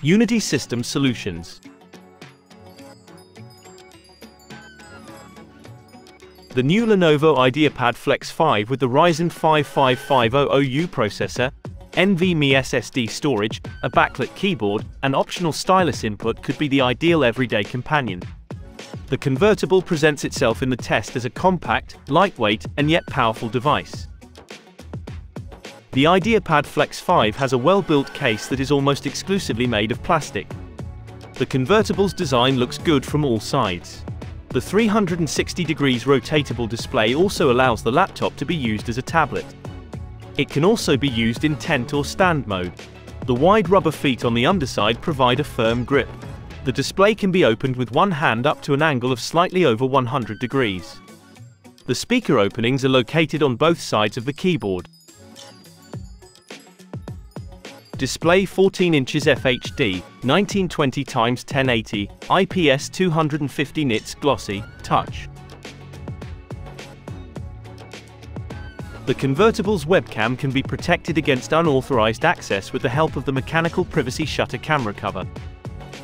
Unity System Solutions. The new Lenovo IdeaPad Flex 5 with the Ryzen 5 5500U processor, NVMe SSD storage, a backlit keyboard, and optional stylus input could be the ideal everyday companion. The convertible presents itself in the test as a compact, lightweight, and yet powerful device. The IdeaPad Flex 5 has a well-built case that is almost exclusively made of plastic. The convertible's design looks good from all sides. The 360 degrees rotatable display also allows the laptop to be used as a tablet. It can also be used in tent or stand mode. The wide rubber feet on the underside provide a firm grip. The display can be opened with one hand up to an angle of slightly over 100 degrees. The speaker openings are located on both sides of the keyboard. Display 14 inches FHD, 1920x1080, IPS 250 nits glossy, touch. The convertible's webcam can be protected against unauthorized access with the help of the mechanical privacy shutter camera cover.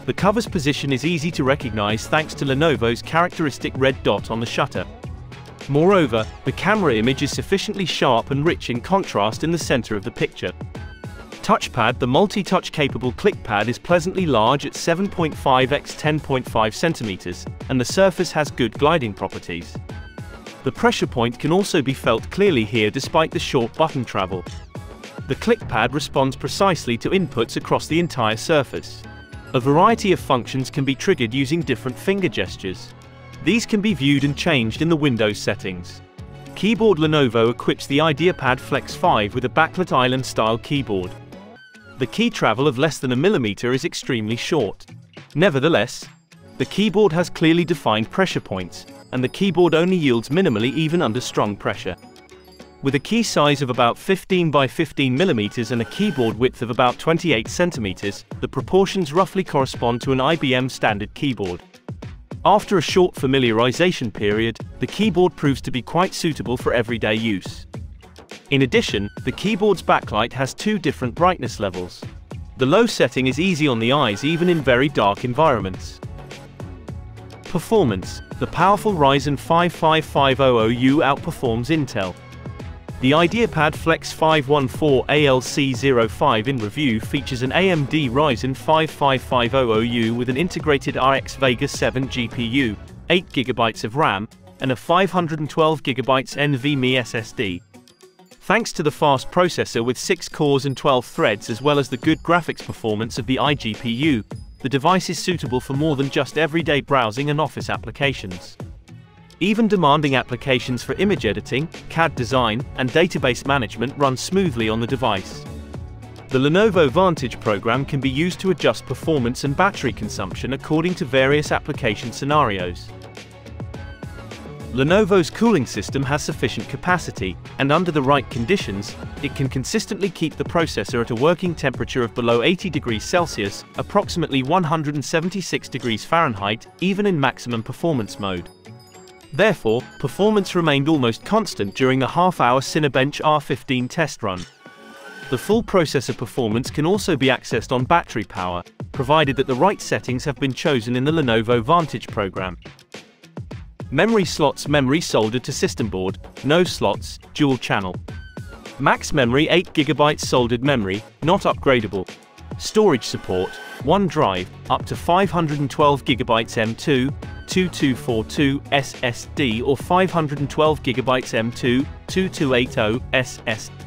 The cover's position is easy to recognize thanks to Lenovo's characteristic red dot on the shutter. Moreover, the camera image is sufficiently sharp and rich in contrast in the center of the picture. Touchpad. The multi-touch capable clickpad is pleasantly large at 7.5 x 10.5 cm, and the surface has good gliding properties. The pressure point can also be felt clearly here despite the short button travel. The clickpad responds precisely to inputs across the entire surface. A variety of functions can be triggered using different finger gestures. These can be viewed and changed in the Windows settings. Keyboard. Lenovo equips the IdeaPad Flex 5 with a backlit island-style keyboard. The key travel of less than a millimeter is extremely short. Nevertheless, the keyboard has clearly defined pressure points, and the keyboard only yields minimally even under strong pressure. With a key size of about 15 by 15 millimeters and a keyboard width of about 28 centimeters, the proportions roughly correspond to an IBM standard keyboard. After a short familiarization period, the keyboard proves to be quite suitable for everyday use. In addition, the keyboard's backlight has two different brightness levels. The low setting is easy on the eyes even in very dark environments. Performance. The powerful Ryzen 5 5500U outperforms Intel. The IdeaPad Flex 514 ALC05 in review features an AMD Ryzen 5 5500U with an integrated RX Vega 7 GPU, 8GB of RAM, and a 512GB NVMe SSD. Thanks to the fast processor with 6 cores and 12 threads as well as the good graphics performance of the iGPU, the device is suitable for more than just everyday browsing and office applications. Even demanding applications for image editing, CAD design, and database management run smoothly on the device. The Lenovo Vantage program can be used to adjust performance and battery consumption according to various application scenarios. Lenovo's cooling system has sufficient capacity, and under the right conditions, it can consistently keep the processor at a working temperature of below 80 degrees Celsius, approximately 176 degrees Fahrenheit, even in maximum performance mode. Therefore, performance remained almost constant during the half-hour Cinebench R15 test run. The full processor performance can also be accessed on battery power, provided that the right settings have been chosen in the Lenovo Vantage program. Memory slots. Memory soldered to system board, no slots, dual channel. Max memory 8GB soldered memory, not upgradable. Storage support, 1 drive, up to 512GB M2, 2242 SSD or 512GB M2, 2280 SSD.